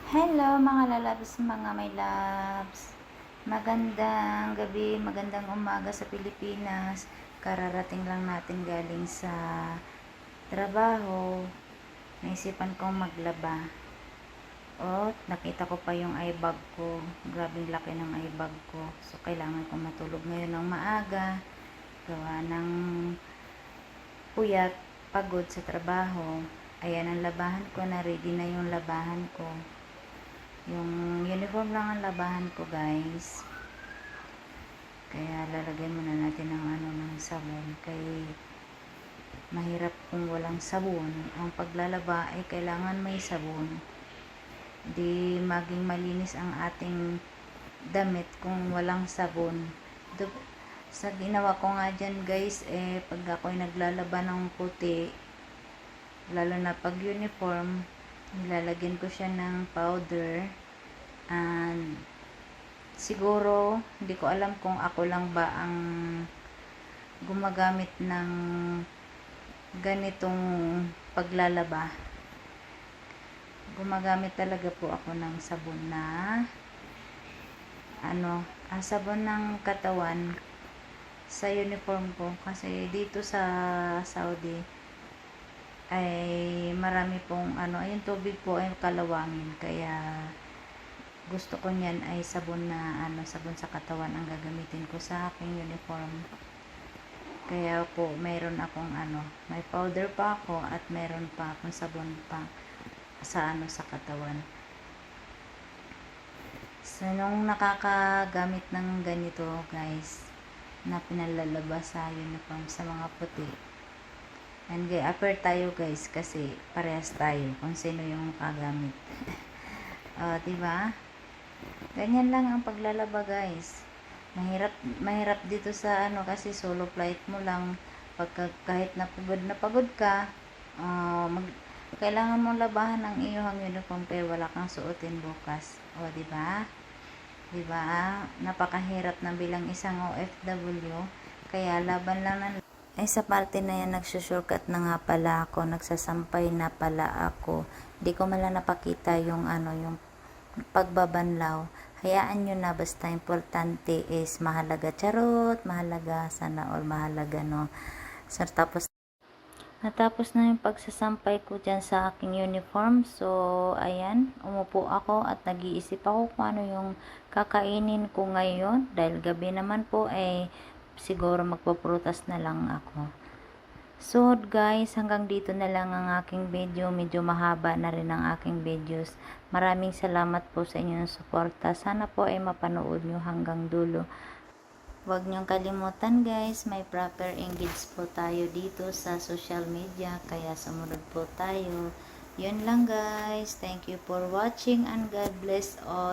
Hello mga lalabs, mga my loves. Magandang gabi, magandang umaga sa Pilipinas. Kararating lang natin galing sa trabaho. Naisipan kong maglaba. Oh, nakita ko pa yung eye bag ko. Grabing laki ng eye bag ko. So, kailangan kong matulog ngayon ng maaga. Gawa ng puyat, pagod sa trabaho. Ayan ang labahan ko na, ready na yung labahan ko. Yung uniform lang ang labahan ko, guys. Kaya lalagyan muna natin ng sabon. Kaya mahirap kung walang sabon. Ang paglalaba ay kailangan may sabon. Di maging malinis ang ating damit kung walang sabon. Sa ginawa ko nga dyan, guys, pag ako'y naglalaba ng puti, lalo na pag uniform, nilalagyan ko siya ng powder, and siguro hindi ko alam kung ako lang ba ang gumagamit ng ganitong paglalaba. Gumagamit talaga po ako ng sabon na sabon ng katawan sa uniform ko, kasi dito sa Saudi ay marami pong yung tubig po ay kalawangin, kaya gusto ko niyan ay sabon na sabon sa katawan ang gagamitin ko sa aking uniform. Kaya po mayroon akong may powder pa ako at mayroon pa akong sabon pa sa sa katawan. So nung nakakagamit ng ganito, guys, na pinalalaba sa uniform sa mga puti, and upper tayo, guys, kasi parehas tayo kung sino yung kagamit. Diba? Ganyan lang ang paglalaba, guys. Mahirap dito sa kasi solo flight mo lang. Kahit na pagod ka, kailangan mong labahan ang iyong uniform kaya wala kang suotin bukas. Diba? Diba? Napakahirap na bilang isang OFW. Kaya laban lang ng sa parte na yan, nagsusurkat na nga pala ako, nagsasampay na pala ako. Di ko mala napakita yung yung pagbabanlaw. Hayaan nyo na, basta importante is mahalaga. Charot, mahalaga, sana all mahalaga, no? So, natapos na yung pagsasampay ko dyan sa aking uniform. So, ayan, umupo ako at nag-iisip ako kung ano yung kakainin ko ngayon. Dahil gabi naman po, siguro magpaprutas na lang ako. So, guys, hanggang dito na lang ang aking video. Medyo mahaba na rin ang aking videos. Maraming salamat po sa inyong suporta. Sana po ay mapanood nyo hanggang dulo. Huwag niyong kalimutan, guys, may proper engage po tayo dito sa social media. Kaya sumunod po tayo. Yun lang, guys. Thank you for watching and God bless all.